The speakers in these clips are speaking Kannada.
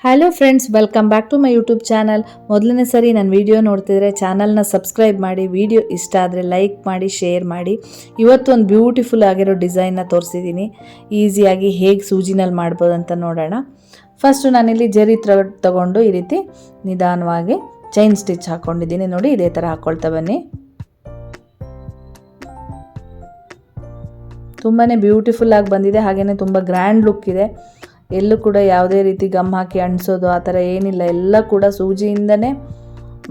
Hello friends, welcome back to my YouTube channel. ಮೊದಲನೇ ಸರಿ ನನ್ನ ವಿಡಿಯೋ ನೋಡ್ತಿದ್ರೆ ಚಾನಲ್ನ ಸಬ್ಸ್ಕ್ರೈಬ್ ಮಾಡಿ, ವಿಡಿಯೋ ಇಷ್ಟ ಆದರೆ ಲೈಕ್ ಮಾಡಿ, ಶೇರ್ ಮಾಡಿ. ಇವತ್ತು ಒಂದು ಬ್ಯೂಟಿಫುಲ್ ಆಗಿರೋ ಡಿಸೈನ್ನ ತೋರಿಸಿದ್ದೀನಿ. ಈಸಿಯಾಗಿ ಹೇಗೆ ಸೂಜಿನಲ್ಲಿ ಮಾಡ್ಬೋದು ಅಂತ ನೋಡೋಣ. ಫಸ್ಟು ನಾನಿಲ್ಲಿ ಜರಿ ಥ್ರೆಡ್ ತಗೊಂಡು ಈ ರೀತಿ ನಿಧಾನವಾಗಿ ಚೈನ್ ಸ್ಟಿಚ್ ಹಾಕ್ಕೊಂಡಿದ್ದೀನಿ. ನೋಡಿ, ಇದೇ ಥರ ಹಾಕ್ಕೊಳ್ತಾ ಬನ್ನಿ. ತುಂಬಾ ಬ್ಯೂಟಿಫುಲ್ ಆಗಿ ಬಂದಿದೆ, ಹಾಗೆಯೇ ತುಂಬ ಗ್ರ್ಯಾಂಡ್ ಲುಕ್ ಇದೆ. ಎಲ್ಲೂ ಕೂಡ ಯಾವುದೇ ರೀತಿ ಗಮ್ ಹಾಕಿ ಅಂಟಿಸೋದು ಆ ಥರ ಏನಿಲ್ಲ. ಎಲ್ಲ ಕೂಡ ಸೂಜಿಯಿಂದನೇ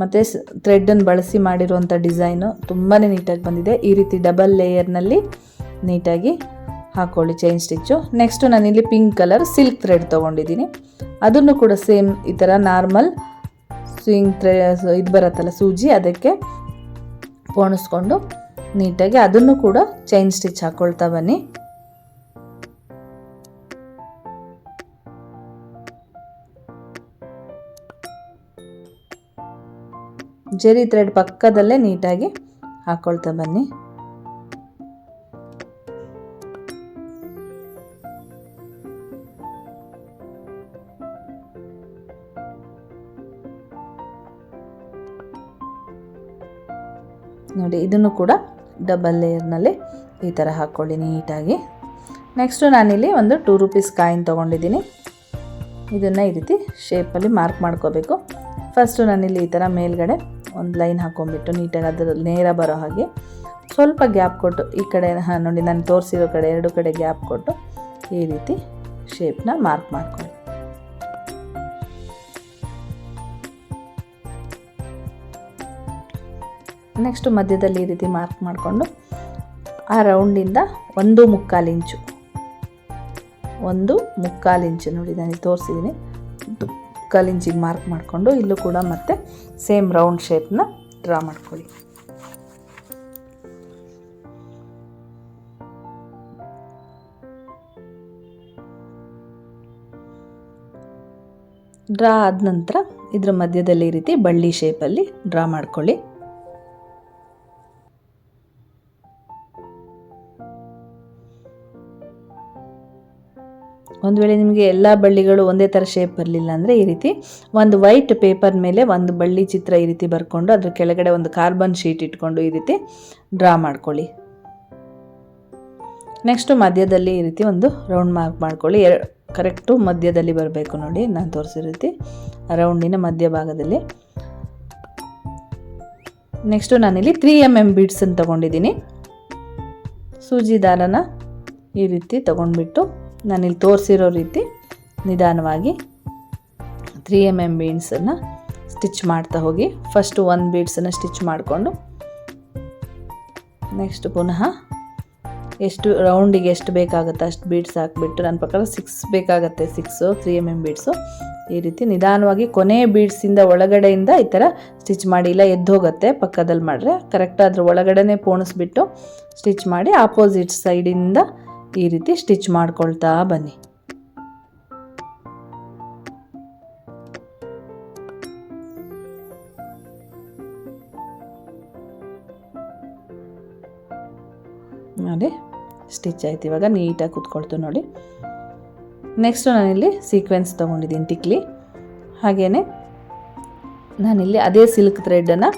ಮತ್ತು ಥ್ರೆಡನ್ನು ಬಳಸಿ ಮಾಡಿರುವಂಥ ಡಿಸೈನು ತುಂಬಾ ನೀಟಾಗಿ ಬಂದಿದೆ. ಈ ರೀತಿ ಡಬಲ್ ಲೇಯರ್ನಲ್ಲಿ ನೀಟಾಗಿ ಹಾಕ್ಕೊಳ್ಳಿ ಚೈನ್ ಸ್ಟಿಚ್ಚು. ನೆಕ್ಸ್ಟು ನಾನಿಲ್ಲಿ ಪಿಂಕ್ ಕಲರ್ ಸಿಲ್ಕ್ ಥ್ರೆಡ್ ತೊಗೊಂಡಿದ್ದೀನಿ. ಅದನ್ನು ಕೂಡ ಸೇಮ್ ಈ ಥರ ನಾರ್ಮಲ್ ಇದು ಬರುತ್ತಲ್ಲ ಸೂಜಿ, ಅದಕ್ಕೆ ಪೋಣಿಸ್ಕೊಂಡು ನೀಟಾಗಿ ಅದನ್ನು ಕೂಡ ಚೈನ್ ಸ್ಟಿಚ್ ಹಾಕ್ಕೊಳ್ತಾ ಬನ್ನಿ. ಜರಿ ಥ್ರೆಡ್ ಪಕ್ಕದಲ್ಲೇ ನೀಟಾಗಿ ಹಾಕ್ಕೊಳ್ತಾ ಬನ್ನಿ. ನೋಡಿ, ಇದನ್ನು ಕೂಡ ಡಬಲ್ ಲೇಯರ್ನಲ್ಲಿ ಈ ಥರ ಹಾಕ್ಕೊಳ್ಳಿ ನೀಟಾಗಿ. ನೆಕ್ಸ್ಟು ನಾನಿಲ್ಲಿ ಒಂದು 2 ರೂಪೀಸ್ ಕಾಯಿನ್ ತೊಗೊಂಡಿದ್ದೀನಿ. ಇದನ್ನು ಈ ರೀತಿ ಶೇಪಲ್ಲಿ ಮಾರ್ಕ್ ಮಾಡ್ಕೋಬೇಕು. ಫಸ್ಟು ನಾನಿಲ್ಲಿ ಈ ಥರ ಮೇಲ್ಗಡೆ ಒಂದು ಲೈನ್ ಹಾಕ್ಕೊಂಬಿಟ್ಟು ನೀಟಾಗಿ ಅದರಲ್ಲಿ ನೇರ ಬರೋ ಹಾಗೆ ಸ್ವಲ್ಪ ಗ್ಯಾಪ್ ಕೊಟ್ಟು ಈ ಕಡೆ ನೋಡಿ ನಾನು ತೋರಿಸಿರೋ ಕಡೆ 2 ಕಡೆ ಗ್ಯಾಪ್ ಕೊಟ್ಟು ಈ ರೀತಿ ಶೇಪ್ನ ಮಾರ್ಕ್ ಮಾಡ್ಕೊಳ್ಳಿ. ನೆಕ್ಸ್ಟು ಮಧ್ಯದಲ್ಲಿ ಈ ರೀತಿ ಮಾರ್ಕ್ ಮಾಡಿಕೊಂಡು ಆ ರೌಂಡಿಂದ 1.25 ಇಂಚು ನೋಡಿ ನಾನು ತೋರಿಸಿದ್ದೀನಿ. 1.25 ಇಂಚಿಗೆ ಮಾರ್ಕ್ ಮಾಡಿಕೊಂಡು ಇಲ್ಲೂ ಕೂಡ ಮತ್ತೆ ಸೇಮ್ ರೌಂಡ್ ಶೇಪ್ನ ಡ್ರಾ ಮಾಡ್ಕೊಳ್ಳಿ. ಡ್ರಾ ಆದ ನಂತರ ಇದರ ಮಧ್ಯದಲ್ಲಿ ಈ ರೀತಿ ಬಳ್ಳಿ ಶೇಪಲ್ಲಿ ಡ್ರಾ ಮಾಡ್ಕೊಳ್ಳಿ. ಒಂದು ವೇಳೆ ನಿಮಗೆ ಎಲ್ಲ ಬಳ್ಳಿಗಳು ಒಂದೇ ಥರ ಶೇಪ್ ಬರಲಿಲ್ಲ ಅಂದರೆ ಈ ರೀತಿ ಒಂದು ವೈಟ್ ಪೇಪರ್ ಮೇಲೆ ಒಂದು ಬಳ್ಳಿ ಚಿತ್ರ ಈ ರೀತಿ ಬರ್ಕೊಂಡು ಅದ್ರ ಕೆಳಗಡೆ ಒಂದು ಕಾರ್ಬನ್ ಶೀಟ್ ಇಟ್ಕೊಂಡು ಈ ರೀತಿ ಡ್ರಾ ಮಾಡ್ಕೊಳ್ಳಿ. ನೆಕ್ಸ್ಟು ಮಧ್ಯದಲ್ಲಿ ಈ ರೀತಿ ಒಂದು ರೌಂಡ್ ಮಾರ್ಕ್ ಮಾಡ್ಕೊಳ್ಳಿ. ಕರೆಕ್ಟು ಮಧ್ಯದಲ್ಲಿ ಬರಬೇಕು ನೋಡಿ, ನಾನು ತೋರಿಸಿರೋ ರೀತಿ ರೌಂಡಿನ ಮಧ್ಯಭಾಗದಲ್ಲಿ. ನೆಕ್ಸ್ಟು ನಾನಿಲ್ಲಿ 3mm ಬೀಡ್ಸನ್ನು ತೊಗೊಂಡಿದ್ದೀನಿ. ಸೂಜಿ ದಾರನ ಈ ರೀತಿ ತೊಗೊಂಡ್ಬಿಟ್ಟು ನಾನಿಲ್ಲಿ ತೋರಿಸಿರೋ ರೀತಿ ನಿಧಾನವಾಗಿ 3mm ಬೀಡ್ಸನ್ನು ಸ್ಟಿಚ್ ಮಾಡ್ತಾ ಹೋಗಿ. ಫಸ್ಟು 1 ಬೀಡ್ಸನ್ನು ಸ್ಟಿಚ್ ಮಾಡಿಕೊಂಡು ನೆಕ್ಸ್ಟ್ ಪುನಃ ಎಷ್ಟು ರೌಂಡಿಗೆ ಎಷ್ಟು ಬೇಕಾಗುತ್ತೆ ಅಷ್ಟು ಬೀಡ್ಸ್ ಹಾಕಿಬಿಟ್ಟು, ನನ್ನ ಪ್ರಕಾರ 6 ಬೇಕಾಗುತ್ತೆ, 6 3mm ಬೀಡ್ಸು. ಈ ರೀತಿ ನಿಧಾನವಾಗಿ ಕೊನೆ ಬೀಡ್ಸಿಂದ ಒಳಗಡೆಯಿಂದ ಈ ಥರ ಸ್ಟಿಚ್ ಮಾಡಿ, ಇಲ್ಲ ಎದ್ದೋಗುತ್ತೆ ಪಕ್ಕದಲ್ಲಿ ಮಾಡಿದ್ರೆ. ಕರೆಕ್ಟ್ ಅದ್ರ ಒಳಗಡೆನೇ ಪೋಣಿಸ್ಬಿಟ್ಟು ಸ್ಟಿಚ್ ಮಾಡಿ ಆಪೋಸಿಟ್ ಸೈಡಿಂದ ಈ ರೀತಿ ಸ್ಟಿಚ್ ಮಾಡ್ಕೊಳ್ತಾ ಬನ್ನಿ. ನೋಡಿ, ಸ್ಟಿಚ್ ಆಯ್ತು. ಇವಾಗ ನೀಟಾಗಿ ಕೂತ್ಕೊಳ್ತು ನೋಡಿ. ನೆಕ್ಸ್ಟು ನಾನಿಲ್ಲಿ ಸೀಕ್ವೆನ್ಸ್ ತೊಗೊಂಡಿದ್ದೀನಿ ಟಿಕ್ಲಿ. ಹಾಗೆಯೇ ನಾನಿಲ್ಲಿ ಅದೇ ಸಿಲ್ಕ್ ಥ್ರೆಡನ್ನು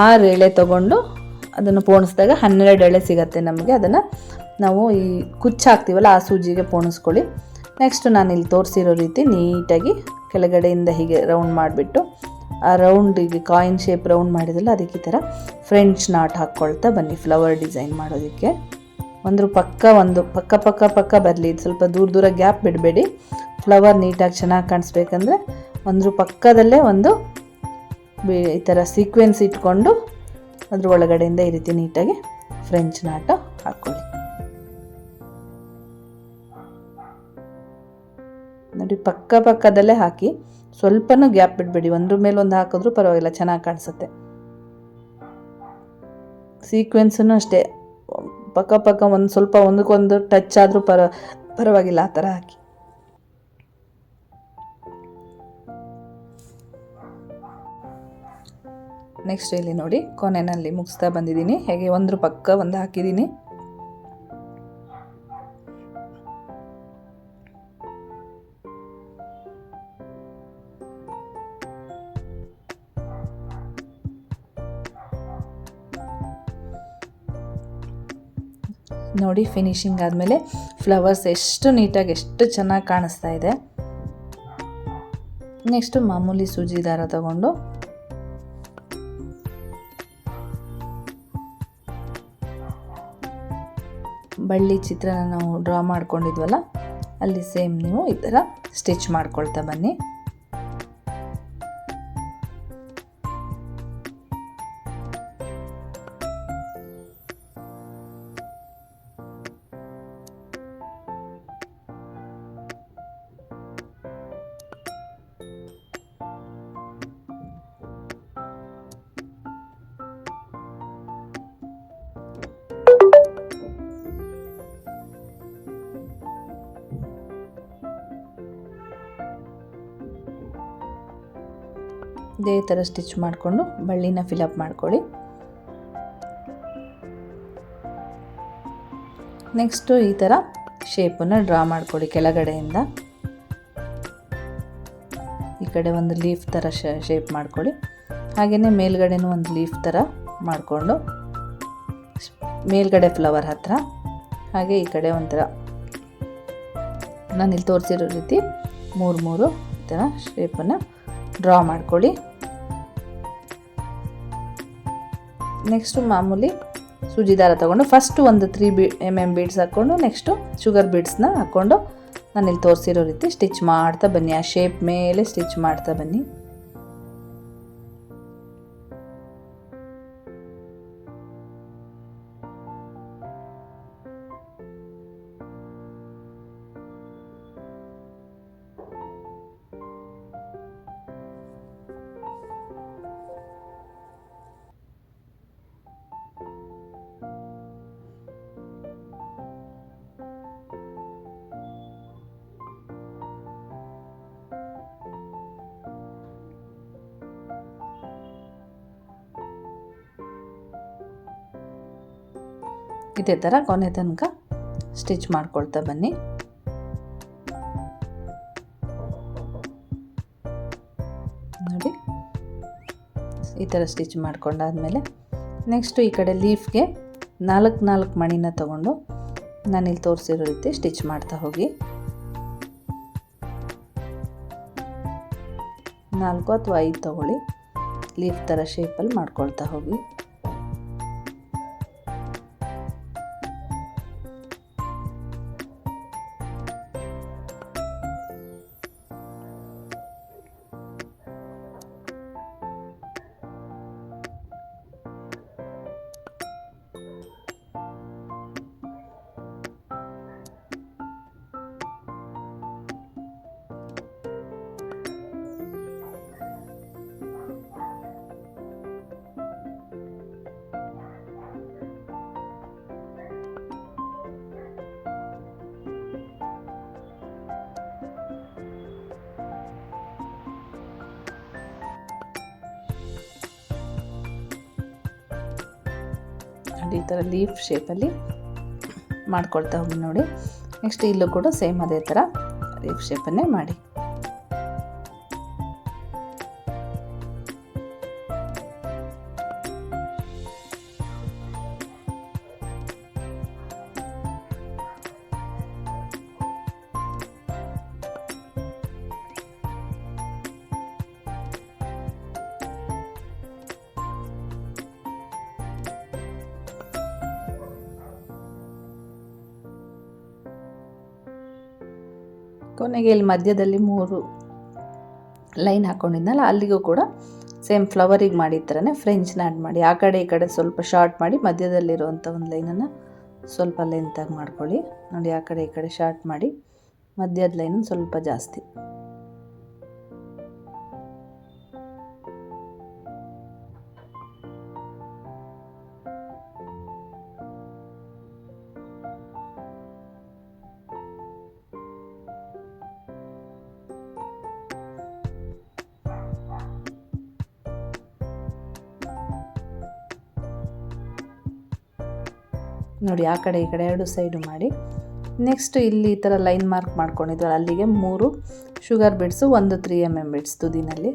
6 ಎಳೆ ತೊಗೊಂಡು ಅದನ್ನು ಪೋಣಿಸಿದಾಗ 12 ಎಳೆ ಸಿಗುತ್ತೆ ನಮಗೆ. ಅದನ್ನು ನಾವು ಈ ಕುಚ್ಚು ಹಾಕ್ತೀವಲ್ಲ ಆ ಸೂಜಿಗೆ ಪೋಣಿಸ್ಕೊಳ್ಳಿ. ನೆಕ್ಸ್ಟು ನಾನಿಲ್ಲಿ ತೋರಿಸಿರೋ ರೀತಿ ನೀಟಾಗಿ ಕೆಳಗಡೆಯಿಂದ ಹೀಗೆ ರೌಂಡ್ ಮಾಡಿಬಿಟ್ಟು ಆ ರೌಂಡಿಗೆ ಕಾಯಿನ್ ಶೇಪ್ ರೌಂಡ್ ಮಾಡಿದಲ್ಲ ಅದಕ್ಕೆ ಈ ಥರ ಫ್ರೆಂಚ್ ನಾಟ್ ಹಾಕ್ಕೊಳ್ತಾ ಬನ್ನಿ. ಫ್ಲವರ್ ಡಿಸೈನ್ ಮಾಡೋದಕ್ಕೆ ಒಂದು ಪಕ್ಕ ಬರಲಿ. ಸ್ವಲ್ಪ ದೂರ ಗ್ಯಾಪ್ ಬಿಡಬೇಡಿ. ಫ್ಲವರ್ ನೀಟಾಗಿ ಚೆನ್ನಾಗಿ ಕಾಣಿಸ್ಬೇಕಂದ್ರೆ ಒಂದ್ರ ಪಕ್ಕದಲ್ಲೇ ಒಂದು ಈ ಥರ ಸೀಕ್ವೆನ್ಸ್ ಇಟ್ಕೊಂಡು ಅದ್ರ ಒಳಗಡೆಯಿಂದ ಈ ರೀತಿ ನೀಟಾಗಿ ಫ್ರೆಂಚ್ ನಾಟ್ ಹಾಕ್ಕೊಳ್ಳಿ. ನೋಡಿ, ಪಕ್ಕದಲ್ಲೇ ಹಾಕಿ, ಸ್ವಲ್ಪನೂ ಗ್ಯಾಪ್ ಬಿಡಬೇಡಿ. ಒಂದ್ರ ಮೇಲೆ ಒಂದು ಹಾಕಿದ್ರೂ ಪರವಾಗಿಲ್ಲ, ಚೆನ್ನಾಗಿ ಕಾಣಿಸುತ್ತೆ. ಸೀಕ್ವೆನ್ಸನ್ನು ಅಷ್ಟೇ ಪಕ್ಕ ಒಂದು ಸ್ವಲ್ಪ ಒಂದಕ್ಕೊಂದು ಟಚ್ ಆದರೂ ಪರವಾಗಿಲ್ಲ, ಆ ಥರ ಹಾಕಿ. ನೆಕ್ಸ್ಟ್ ಇಲ್ಲಿ ನೋಡಿ, ಕೊನೆಯಲ್ಲಿ ಮುಗಿಸ್ತಾ ಬಂದಿದ್ದೀನಿ. ಹೇಗೆ ಒಂದ್ರ ಪಕ್ಕ ಒಂದು ಹಾಕಿದ್ದೀನಿ. ನೋಡಿ ಫಿನಿಶಿಂಗ್ ಆದಮೇಲೆ ಫ್ಲವರ್ಸ್ ಎಷ್ಟು ನೀಟಾಗಿ ಎಷ್ಟು ಚೆನ್ನಾಗಿ ಕಾಣಿಸ್ತಾ ಇದೆ. ನೆಕ್ಸ್ಟು ಮಾಮೂಲಿ ಸೂಜಿ ದಾರ ತಗೊಂಡು ಬಳ್ಳಿ ಚಿತ್ರನ ನಾವು ಡ್ರಾ ಮಾಡ್ಕೊಂಡಿದ್ವಲ್ಲ ಅಲ್ಲಿ ಸೇಮ್ ನೀವು ಈ ಥರ ಸ್ಟಿಚ್ ಮಾಡ್ಕೊಳ್ತಾ ಬನ್ನಿ. ಇದೇ ಥರ ಸ್ಟಿಚ್ ಮಾಡಿಕೊಂಡು ಬಳ್ಳಿನ ಫಿಲಪ್ ಮಾಡ್ಕೊಳ್ಳಿ. ನೆಕ್ಸ್ಟು ಈ ಥರ ಶೇಪನ್ನು ಡ್ರಾ ಮಾಡ್ಕೊಳ್ಳಿ. ಕೆಳಗಡೆಯಿಂದ ಈ ಕಡೆ ಒಂದು ಲೀಫ್ ಥರ ಶೇಪ್ ಮಾಡ್ಕೊಳ್ಳಿ. ಹಾಗೆಯೇ ಮೇಲ್ಗಡೆನೂ ಒಂದು ಲೀಫ್ ಥರ ಮಾಡಿಕೊಂಡು ಮೇಲ್ಗಡೆ ಫ್ಲವರ್ ಹತ್ರ, ಹಾಗೆ ಈ ಕಡೆ ಒಂಥರ ನಾನಿಲ್ಲಿ ತೋರಿಸಿರೋ ರೀತಿ ಮೂರು ಈ ಥರ ಶೇಪನ್ನು ಡ್ರಾ ಮಾಡ್ಕೊಳ್ಳಿ. ನೆಕ್ಸ್ಟು ಮಾಮೂಲಿ ಸೂಜಿ ದಾರ ತೊಗೊಂಡು ಫಸ್ಟು ಒಂದು 3 mm ಬೀಡ್ಸ್ ಹಾಕ್ಕೊಂಡು ನೆಕ್ಸ್ಟು ಶುಗರ್ ಬೀಡ್ಸ್ನ ಹಾಕ್ಕೊಂಡು ನಾನಿಲ್ಲಿ ತೋರಿಸಿರೋ ರೀತಿ ಸ್ಟಿಚ್ ಮಾಡ್ತಾ ಬನ್ನಿ. ಆ ಶೇಪ್ ಮೇಲೆ ಸ್ಟಿಚ್ ಮಾಡ್ತಾ ಬನ್ನಿ. ಇದೇ ಥರ ಕೊನೆ ತನಕ ಸ್ಟಿಚ್ ಮಾಡ್ಕೊಳ್ತಾ ಬನ್ನಿ. ನೋಡಿ ಈ ಥರ ಸ್ಟಿಚ್ ಮಾಡ್ಕೊಂಡಾದ್ಮೇಲೆ ನೆಕ್ಸ್ಟು ಈ ಕಡೆ ಲೀಫ್ಗೆ 4 ಮಣಿನ ತಗೊಂಡು ನಾನಿಲ್ಲಿ ತೋರಿಸಿರೋ ರೀತಿ ಸ್ಟಿಚ್ ಮಾಡ್ತಾ ಹೋಗಿ. 4 ಅಥವಾ 5 ತಗೊಳ್ಳಿ. ಲೀಫ್ ಥರ ಶೇಪಲ್ಲಿ ಮಾಡ್ಕೊಳ್ತಾ ಹೋಗಿ. ಈ ಥರ ಲೀಫ್ ಶೇಪಲ್ಲಿ ಮಾಡ್ಕೊಳ್ತಾ ಹೋಗಿ ನೋಡಿ. ನೆಕ್ಸ್ಟ್ ಇಲ್ಲೂ ಕೂಡ ಸೇಮ್ ಅದೇ ಥರ ಲೀಫ್ ಶೇಪನ್ನೇ ಮಾಡಿ. ಕೊನೆಗೆ ಇಲ್ಲಿ ಮಧ್ಯದಲ್ಲಿ 3 ಲೈನ್ ಹಾಕ್ಕೊಂಡಿದ್ನಲ್ಲ ಅಲ್ಲಿಗೂ ಕೂಡ ಸೇಮ್ ಫ್ಲವರಿಗೆ ಮಾಡಿದ ಥರನೇ ಫ್ರೆಂಚ್ನ ಆ್ಯಡ್ ಮಾಡಿ. ಆ ಕಡೆ ಈ ಕಡೆ ಸ್ವಲ್ಪ ಶಾರ್ಟ್ ಮಾಡಿ ಮಧ್ಯದಲ್ಲಿರುವಂಥ ಒಂದು ಲೈನನ್ನು ಸ್ವಲ್ಪ ಲೆಂತಾಗಿ ಮಾಡ್ಕೊಳ್ಳಿ. ನೋಡಿ ಆ ಕಡೆ ಈ ಕಡೆ ಶಾರ್ಟ್ ಮಾಡಿ ಮಧ್ಯದ ಲೈನನ್ನು ಸ್ವಲ್ಪ ಜಾಸ್ತಿ. ನೋಡಿ ಆ ಕಡೆ ಈ ಕಡೆ 2 ಸೈಡು ಮಾಡಿ. ನೆಕ್ಸ್ಟ್ ಇಲ್ಲಿ ಈ ಥರ ಲೈನ್ ಮಾರ್ಕ್ ಮಾಡ್ಕೊಂಡಿದ್ವಲ್ಲ ಅಲ್ಲಿಗೆ 3 ಶುಗರ್ ಬೀಡ್ಸು, 1 3 mm ಬೀಡ್ಸ್ ತುದಿನಲ್ಲಿ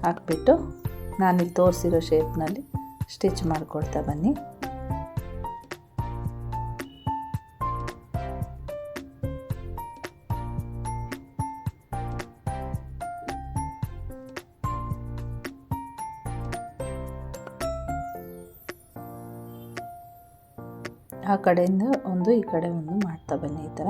ಹಾಕ್ಬಿಟ್ಟು ನಾನಿಲ್ಲಿ ತೋರಿಸಿರೋ ಶೇಪ್ನಲ್ಲಿ ಸ್ಟಿಚ್ ಮಾಡ್ಕೊಳ್ತಾ ಬನ್ನಿ. ಆ ಕಡೆಯಿಂದ ಒಂದು ಈ ಕಡೆ ಒಂದು ಮಾಡ್ತಾ ಬನ್ನಿ ಈ ಥರ.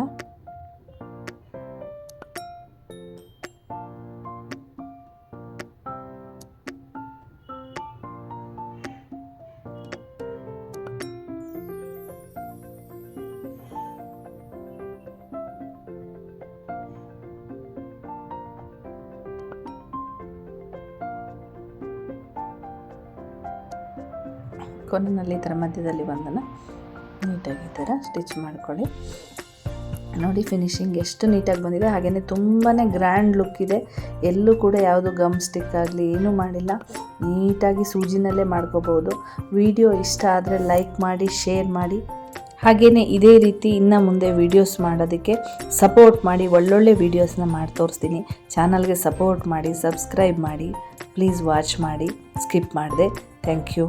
ಕೊನೆಯಲ್ಲಿ ಈ ಥರ ಮಧ್ಯದಲ್ಲಿ ಬಂದನ್ನು ನೀಟಾಗಿ ಈ ಥರ ಸ್ಟಿಚ್ ಮಾಡ್ಕೊಳ್ಳಿ. ನೋಡಿ ಫಿನಿಶಿಂಗ್ ಎಷ್ಟು ನೀಟಾಗಿ ಬಂದಿದೆ, ಹಾಗೆಯೇ ತುಂಬಾ ಗ್ರ್ಯಾಂಡ್ ಲುಕ್ ಇದೆ. ಎಲ್ಲೂ ಕೂಡ ಯಾವುದು ಗಮ್ ಸ್ಟಿಕ್ ಆಗಲಿ ಏನೂ ಮಾಡಿಲ್ಲ, ನೀಟಾಗಿ ಸೂಜಿನಲ್ಲೇ ಮಾಡ್ಕೋಬೋದು. ವಿಡಿಯೋ ಇಷ್ಟ ಆದರೆ ಲೈಕ್ ಮಾಡಿ, ಶೇರ್ ಮಾಡಿ, ಹಾಗೆಯೇ ಇದೇ ರೀತಿ ಇನ್ನು ಮುಂದೆ ವೀಡಿಯೋಸ್ ಮಾಡೋದಕ್ಕೆ ಸಪೋರ್ಟ್ ಮಾಡಿ. ಒಳ್ಳೊಳ್ಳೆ ವೀಡಿಯೋಸ್ನ ಮಾಡಿ ತೋರಿಸ್ತೀನಿ. ಚಾನಲ್ಗೆ ಸಪೋರ್ಟ್ ಮಾಡಿ, ಸಬ್ಸ್ಕ್ರೈಬ್ ಮಾಡಿ, ಪ್ಲೀಸ್ ವಾಚ್ ಮಾಡಿ, ಸ್ಕಿಪ್ ಮಾಡಿದೆ. Thank you.